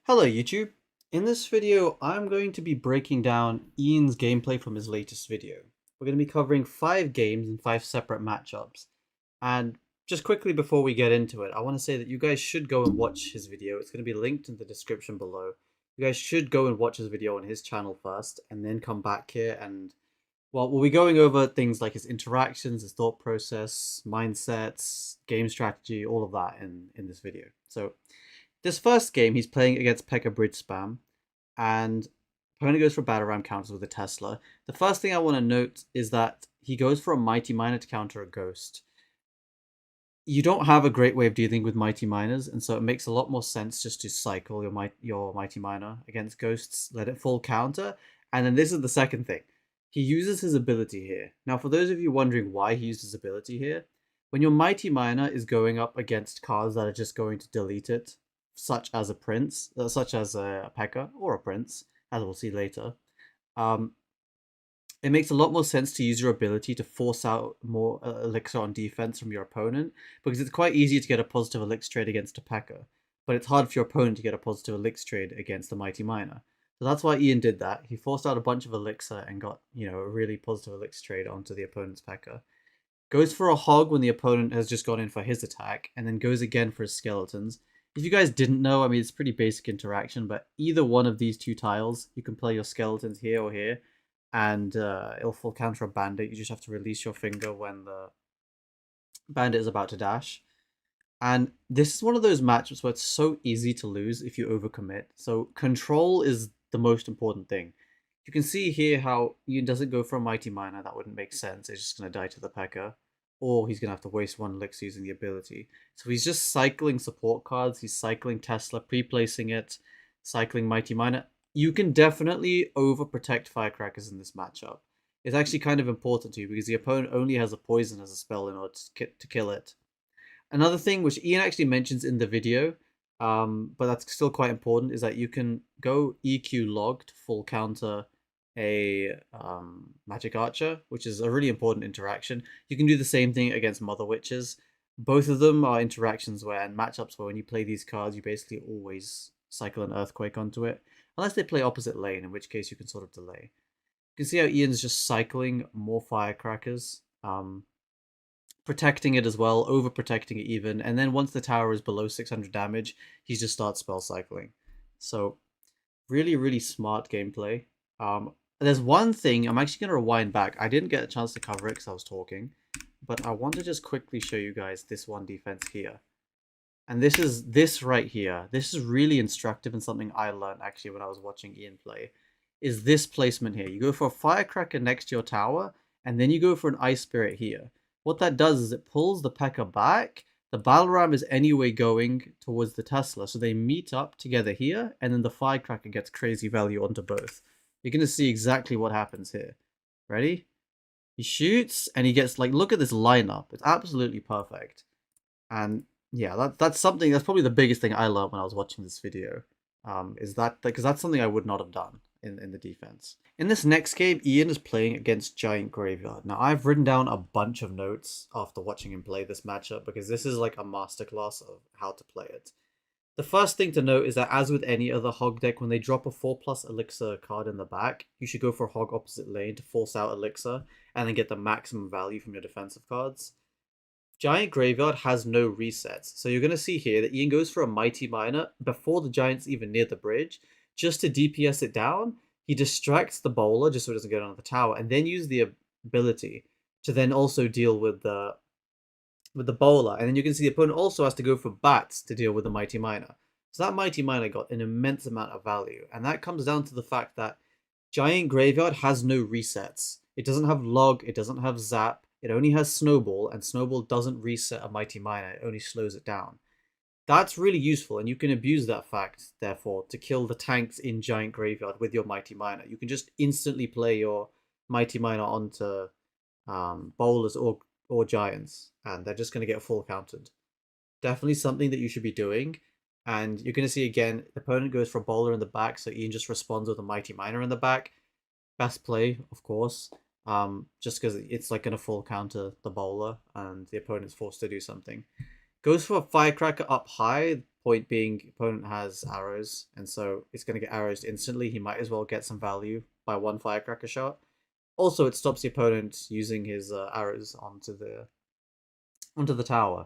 Hello YouTube. In this video, I'm going to be breaking down Ian's gameplay from his latest video. We're going to be covering 5 games and 5 separate matchups. And just quickly before we get into it, I want to say that you guys should go and watch his video. It's going to be linked in the description below. You guys should go and watch his video on his channel first and then come back here and, well, we'll be going over things like his interactions, his thought process, mindsets, game strategy, all of that in this video. So this first game, he's playing against Pekka Spam, and opponent goes for battle ram counters with a Tesla. The first thing I want to note is that he goes for a Mighty Miner to counter a Ghost. You don't have a great way of dealing with Mighty Miners, and so it makes a lot more sense just to cycle your Mighty Miner against Ghosts, let it full counter, and then this is the second thing. He uses his ability here. Now, for those of you wondering why he uses his ability here, when your Mighty Miner is going up against cards that are just going to delete it, such as a prince, such as a Pekka or a prince, as we'll see later, it makes a lot more sense to use your ability to force out more elixir on defense from your opponent, because it's quite easy to get a positive elixir trade against a Pekka, but it's hard for your opponent to get a positive elixir trade against the Mighty Miner. So that's why Ian did that. He forced out a bunch of elixir and got, a really positive elixir trade onto the opponent's Pekka. Goes for a hog when the opponent has just gone in for his attack, and then goes again for his skeletons. If you guys didn't know, I mean, it's pretty basic interaction, but either one of these two tiles, you can play your skeletons here or here, and it'll full counter a bandit. You just have to release your finger when the bandit is about to dash. And this is one of those matchups where it's so easy to lose if you overcommit. So control is the most important thing. You can see here how Ian doesn't go for a Mighty Miner. That wouldn't make sense. It's just going to die to the Pekka. Or he's going to have to waste one elixir using the ability. So he's just cycling support cards. He's cycling Tesla, pre-placing it, cycling Mighty Miner. You can definitely overprotect Firecrackers in this matchup. It's actually kind of important to you because the opponent only has a poison as a spell in order to kill it. Another thing which Ian actually mentions in the video, but that's still quite important, is that you can go EQ log to full counter a magic archer, which is a really important interaction. You can do the same thing against mother witches. Both of them are interactions where, and matchups where when you play these cards, you basically always cycle an earthquake onto it, unless they play opposite lane, in which case you can sort of delay. You can see how Ian's just cycling more firecrackers, protecting it as well, overprotecting it even, and then once the tower is below 600 damage, he just starts spell cycling. So really, really smart gameplay. There's one thing, I'm actually going to rewind back. I didn't get a chance to cover it because I was talking, but I want to just quickly show you guys this one defense here. And this is this right here. This is really instructive and something I learned actually when I was watching Ian play, is this placement here. You go for a firecracker next to your tower, and then you go for an ice spirit here. What that does is it pulls the Pekka back. The battle ram is anyway going towards the Tesla, so they meet up together here, and then the firecracker gets crazy value onto both. You're going to see exactly what happens here. Ready? He shoots, and he gets, like, look at this lineup. It's absolutely perfect. And yeah, that's something, that's probably the biggest thing I learned when I was watching this video. Is that, because that's something I would not have done in the defense. In this next game, Ian is playing against Giant Graveyard. Now, I've written down a bunch of notes after watching him play this matchup, because this is like a masterclass of how to play it. The first thing to note is that, as with any other Hog deck, when they drop a 4+ Elixir card in the back, you should go for Hog opposite lane to force out Elixir, and then get the maximum value from your defensive cards. Giant Graveyard has no resets, so you're going to see here that Ian goes for a Mighty Miner before the Giant's even near the bridge, just to DPS it down. He distracts the bowler just so it doesn't get onto the tower, and then use the ability to then also deal with the bowler. And then you can see the opponent also has to go for bats to deal with the Mighty Miner. So that Mighty Miner got an immense amount of value, and that comes down to the fact that Giant Graveyard has no resets. It doesn't have log, it doesn't have zap, it only has snowball, and snowball doesn't reset a Mighty Miner, it only slows it down. That's really useful, and you can abuse that fact, therefore, to kill the tanks in Giant Graveyard with your Mighty Miner. You can just instantly play your Mighty Miner onto bowlers or giants, and they're just going to get full counted. Definitely something that you should be doing. And you're going to see again, the opponent goes for a bowler in the back, so Ian just responds with a Mighty Miner in the back. Best play, of course, just because it's like going to full counter the bowler, and the opponent's forced to do something. Goes for a firecracker up high. Point being, opponent has arrows, and so it's going to get arrows instantly. He might as well get some value by one firecracker shot. Also, it stops the opponent using his arrows onto the tower.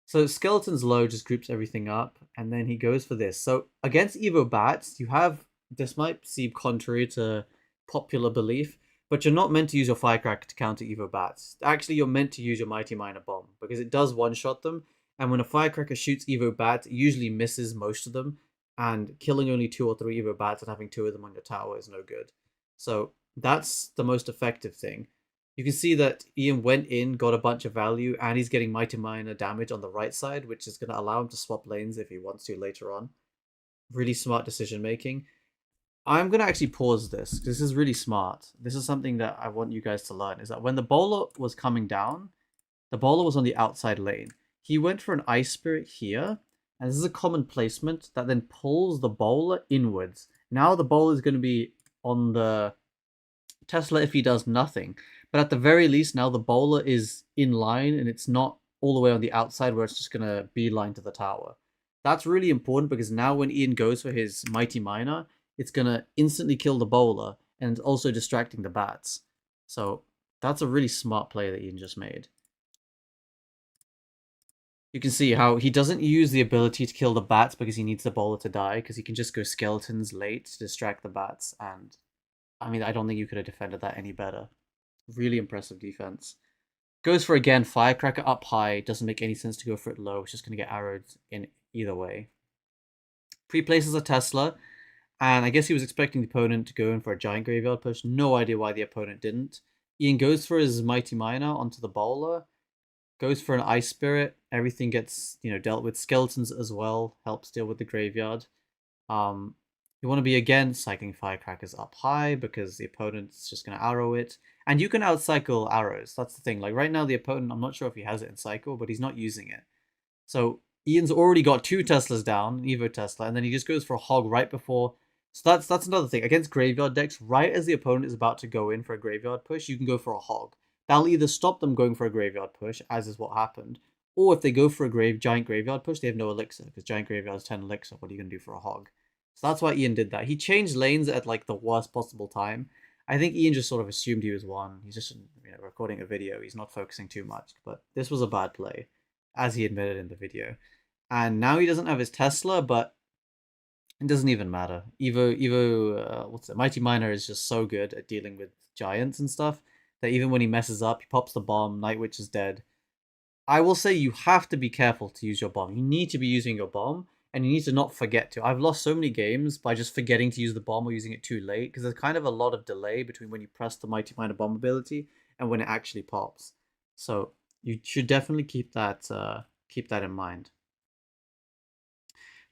So Skeleton's Low just groups everything up, and then he goes for this. So against Evo Bats, you have, this might seem contrary to popular belief, but you're not meant to use your Firecracker to counter Evo Bats. Actually, you're meant to use your Mighty Miner Bomb, because it does one-shot them, and when a Firecracker shoots Evo Bats, it usually misses most of them, and killing only 2 or 3 Evo Bats and having 2 of them on your tower is no good. So that's the most effective thing. You can see that Ian went in, got a bunch of value, and he's getting Mighty Miner damage on the right side, which is going to allow him to swap lanes if he wants to later on. Really smart decision making. I'm going to actually pause this, because this is really smart. This is something that I want you guys to learn, is that when the bowler was coming down, the bowler was on the outside lane. He went for an Ice Spirit here, and this is a common placement that then pulls the bowler inwards. Now the bowler is going to be on the Tesla if he does nothing. But at the very least, now the bowler is in line and it's not all the way on the outside where it's just going to beeline to the tower. That's really important because now when Ian goes for his Mighty Miner, it's going to instantly kill the bowler and also distracting the bats. So that's a really smart play that Ian just made. You can see how he doesn't use the ability to kill the bats because he needs the bowler to die, because he can just go skeletons late to distract the bats. And I mean, I don't think you could have defended that any better. Really impressive defense. Goes for, again, Firecracker up high. Doesn't make any sense to go for it low. It's just going to get arrowed in either way. Pre-places a Tesla. And I guess he was expecting the opponent to go in for a giant graveyard push. No idea why the opponent didn't. Ian goes for his Mighty Miner onto the bowler. Goes for an Ice Spirit. Everything gets, dealt with. Skeletons as well. Helps deal with the graveyard. You want to be, again, cycling Firecrackers up high because the opponent's just going to arrow it. And you can outcycle arrows. That's the thing. Like right now, the opponent, I'm not sure if he has it in cycle, but he's not using it. So Ian's already got 2 Teslas down, Evo Tesla, and then he just goes for a hog right before. So that's another thing. Against graveyard decks, right as the opponent is about to go in for a graveyard push, you can go for a hog. That'll either stop them going for a graveyard push, as is what happened, or if they go for a giant graveyard push, they have no elixir, because giant graveyard is 10 elixir. What are you going to do for a hog? So that's why Ian did that. He changed lanes at like the worst possible time. I think Ian just sort of assumed he was one. He's just recording a video. He's not focusing too much. But this was a bad play, as he admitted in the video. And now he doesn't have his Tesla, but it doesn't even matter. Mighty Miner is just so good at dealing with giants and stuff that even when he messes up, he pops the bomb. Night Witch is dead. I will say you have to be careful to use your bomb. You need to be using your bomb. And you need to not forget to. I've lost so many games by just forgetting to use the bomb or using it too late, because there's kind of a lot of delay between when you press the Mighty Miner bomb ability and when it actually pops. So you should definitely keep that in mind.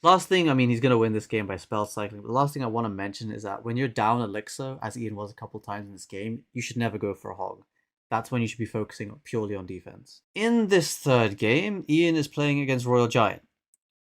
Last thing, I mean, he's going to win this game by spell cycling, but the last thing I want to mention is that when you're down Elixir, as Ian was a couple times in this game, you should never go for a hog. That's when you should be focusing purely on defense. In this third game, Ian is playing against Royal Giant.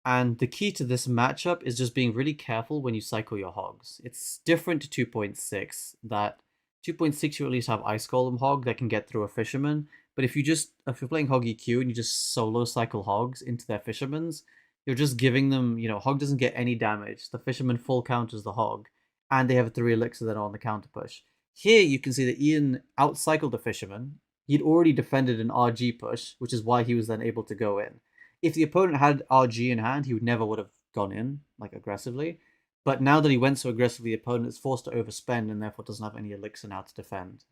And the key to this matchup is just being really careful when you cycle your hogs. It's different to 2.6, that 2.6 you at least have Ice Golem Hog that can get through a Fisherman. But if you're playing Hog EQ and you just solo cycle hogs into their Fishermans, you're just giving them, Hog doesn't get any damage. The Fisherman full counters the Hog, and they have a 3 elixir that are on the counter push. Here you can see that Ian outcycled the Fisherman. He'd already defended an RG push, which is why he was then able to go in. If the opponent had RG in hand, he would have gone in, like, aggressively. But now that he went so aggressively, the opponent is forced to overspend and therefore doesn't have any elixir now to defend.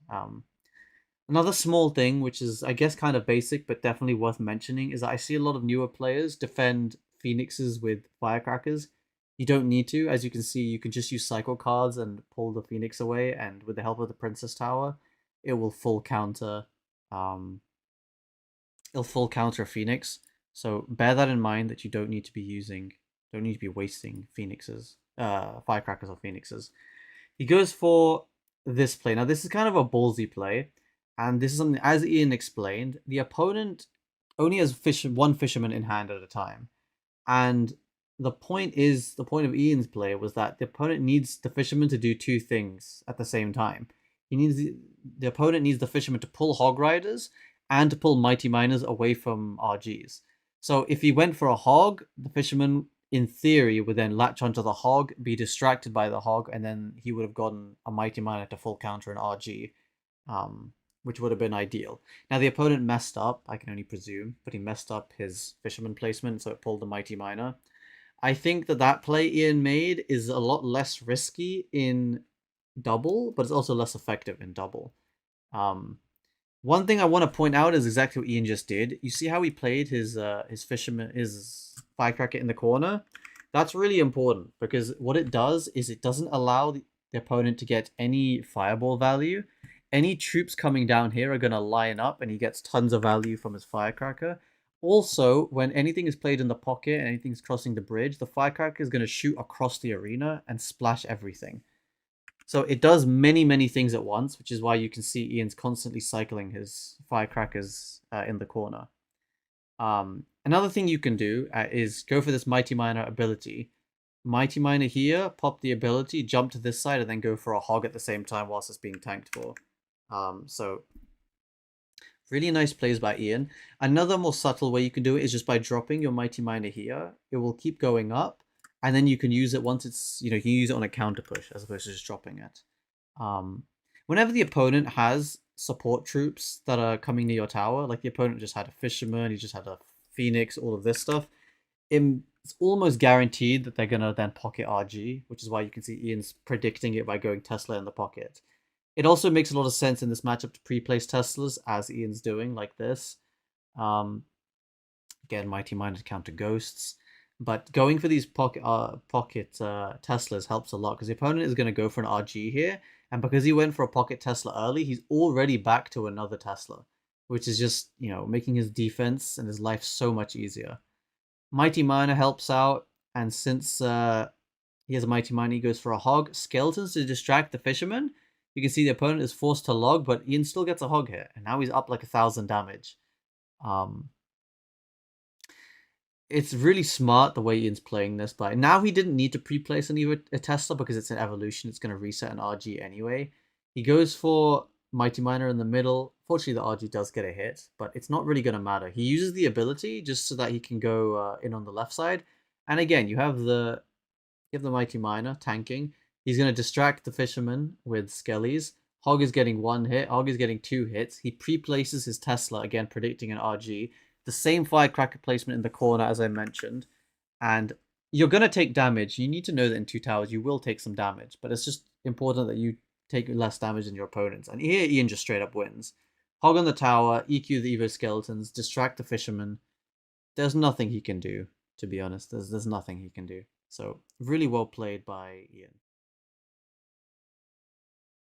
Another small thing, which is, I guess, kind of basic, but definitely worth mentioning, is that I see a lot of newer players defend Phoenixes with Firecrackers. You don't need to. As you can see, you can just use cycle cards and pull the Phoenix away, and with the help of the Princess Tower, it will full counter a Phoenix. So bear that in mind, that you don't need to be wasting Phoenixes, Firecrackers or Phoenixes. He goes for this play. Now, this is kind of a ballsy play, and this is something, as Ian explained, the opponent only has one Fisherman in hand at a time. And the point of Ian's play was that the opponent needs the Fisherman to do 2 things at the same time. The opponent needs the Fisherman to pull Hog Riders and to pull Mighty Miners away from RGs. So if he went for a hog, the Fisherman in theory, would then latch onto the hog, be distracted by the hog, and then he would have gotten a Mighty Miner to full counter an RG, which would have been ideal. Now, the opponent messed up, I can only presume, but he messed up his Fisherman placement, so it pulled the Mighty Miner. I think that play Ian made is a lot less risky in double, but it's also less effective in double. One thing I want to point out is exactly what Ian just did. You see how he played his fisherman, his firecracker in the corner? That's really important because what it does is it doesn't allow the opponent to get any fireball value. Any troops coming down here are going to line up and he gets tons of value from his firecracker. Also, when anything is played in the pocket and anything's crossing the bridge, the firecracker is going to shoot across the arena and splash everything. So it does many, many things at once, which is why you can see Ian's constantly cycling his firecrackers in the corner. Another thing you can do is go for this Mighty Miner ability. Mighty Miner here, pop the ability, jump to this side, and then go for a hog at the same time whilst it's being tanked for. So really nice plays by Ian. Another more subtle way you can do it is just by dropping your Mighty Miner here. It will keep going up, and then you can use it once it's, you can use it on a counter push as opposed to just dropping it. Whenever the opponent has support troops that are coming near your tower, like the opponent just had a Fisherman, he just had a Phoenix, all of this stuff, it's almost guaranteed that they're going to then pocket RG, which is why you can see Ian's predicting it by going Tesla in the pocket. It also makes a lot of sense in this matchup to pre-place Teslas, as Ian's doing, like this. Again, Mighty Miner to counter ghosts. But going for these pocket Teslas helps a lot, because the opponent is going to go for an RG here, and because he went for a pocket Tesla early, he's already back to another Tesla, which is just, making his defense and his life so much easier. Mighty Miner helps out, and since he has a Mighty Miner, he goes for a hog. Skeletons to distract the Fisherman. You can see the opponent is forced to log, but Ian still gets a hog here, and now he's up like 1,000 damage. It's really smart the way Ian's playing this, but now he didn't need to pre-place a Tesla because it's an evolution. It's going to reset an RG anyway. He goes for Mighty Miner in the middle. Fortunately, the RG does get a hit, but it's not really going to matter. He uses the ability just so that he can go in on the left side. And again, you have the Mighty Miner tanking. He's going to distract the Fisherman with Skellies. Hog is getting 1 hit. Hog is getting 2 hits. He pre-places his Tesla, again, predicting an RG. The same firecracker placement in the corner as I mentioned. And you're going to take damage. You need to know that in 2 towers you will take some damage. But it's just important that you take less damage than your opponents. And here Ian just straight up wins. Hog on the tower, EQ the Evo Skeletons, distract the Fisherman. There's nothing he can do, to be honest. There's nothing he can do. So really well played by Ian.